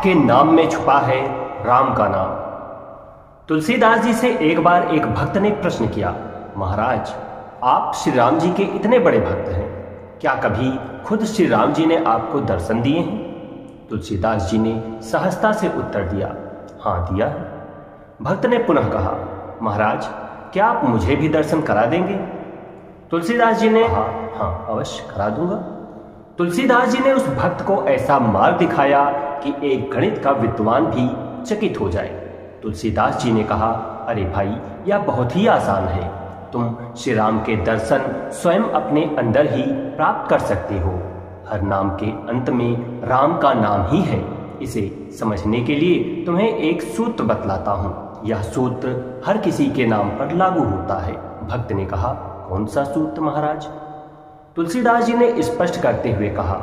आपके नाम में छुपा है राम का नाम। तुलसीदास जी से एक बार एक भक्त ने प्रश्न किया, महाराज आप श्री राम जी के इतने बड़े भक्त हैं, क्या कभी खुद श्री राम जी ने आपको दर्शन दिए हैं? तुलसीदास जी ने सहजता से उत्तर दिया, हाँ दिया है। भक्त ने पुनः कहा, महाराज क्या आप मुझे भी दर्शन करा देंगे? तुलसीदास जी ने हाँ अवश्य करा दूंगा। तुलसीदास जी ने उस भक्त को ऐसा मार्ग दिखाया कि एक गणित का विद्वान भी चकित हो जाए। तुलसीदास जी ने कहा, अरे भाई यह बहुत ही आसान है, तुम श्री राम के दर्शन स्वयं अपने अंदर ही प्राप्त कर सकते हो। हर नाम के अंत में राम का नाम ही है। इसे समझने के लिए तुम्हें एक सूत्र बतलाता हूँ। यह सूत्र हर किसी के नाम पर लागू होता है। भक्त ने कहा, कौन सा सूत्र महाराज? तुलसीदास जी ने स्पष्ट करते हुए कहा,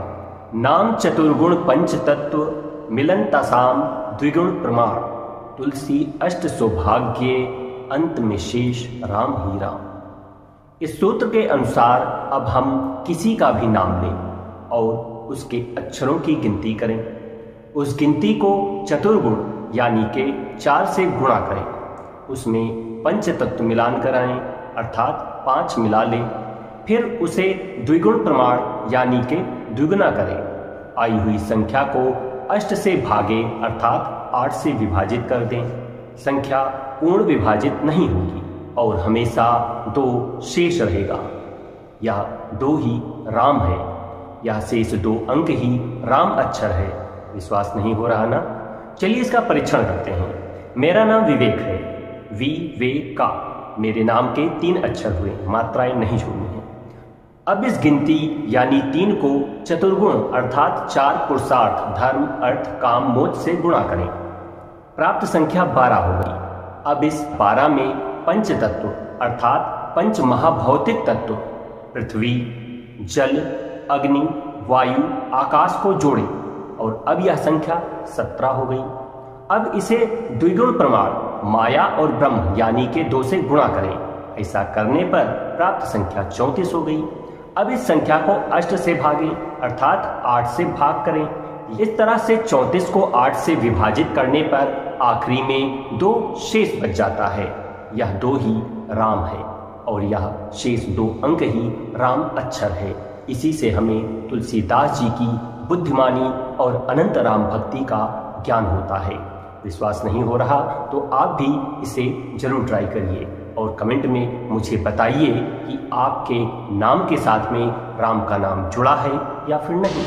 नाम चतुर्गुण पंच तत्व मिलन तसाम द्विगुण प्रमाण, तुलसी अष्ट सौभाग्य अंत में शेष राम ही राम। इस सूत्र के अनुसार अब हम किसी का भी नाम लें और उसके अक्षरों की गिनती करें। उस गिनती को चतुर्गुण यानी के 4 से गुणा करें। उसमें पंच तत्व मिलान कराएं अर्थात 5 मिला लें। फिर उसे द्विगुण प्रमाण यानी के द्विगुना करें। आई हुई संख्या को अष्ट से भागे अर्थात 8 से विभाजित कर दें। संख्या पूर्ण विभाजित नहीं होगी और हमेशा 2 शेष रहेगा। यह 2 ही राम है। यह शेष 2 अंक ही राम अक्षर है। विश्वास नहीं हो रहा ना? चलिए इसका परीक्षण करते हैं। मेरा नाम विवेक है, विवेका। मेरे नाम के 3 अक्षर हुए, मात्राएं नहीं छोड़नी है। अब इस गिनती यानी 3 को चतुर्गुण अर्थात 4 पुरुषार्थ धर्म अर्थ काम मोक्ष से गुणा करें। प्राप्त संख्या 12 हो गई। अब इस 12 में पंच तत्व अर्थात 5 महाभौतिक तत्व पृथ्वी जल अग्नि वायु आकाश को जोड़ें और अब यह संख्या 17 हो गई। अब इसे द्विगुण प्रमाण माया और ब्रह्म यानी के 2 से गुणा करें। ऐसा करने पर प्राप्त संख्या 34 हो गई। अब इस संख्या को अष्ट से भागें अर्थात 8 से भाग करें। इस तरह से 34 को 8 से विभाजित करने पर आखिरी में 2 शेष बच जाता है। यह 2 ही राम है और यह शेष 2 अंक ही राम अक्षर है। इसी से हमें तुलसीदास जी की बुद्धिमानी और अनंत राम भक्ति का ज्ञान होता है। विश्वास नहीं हो रहा तो आप भी इसे जरूर ट्राई करिए और कमेंट में मुझे बताइए कि आपके नाम के साथ में राम का नाम जुड़ा है या फिर नहीं।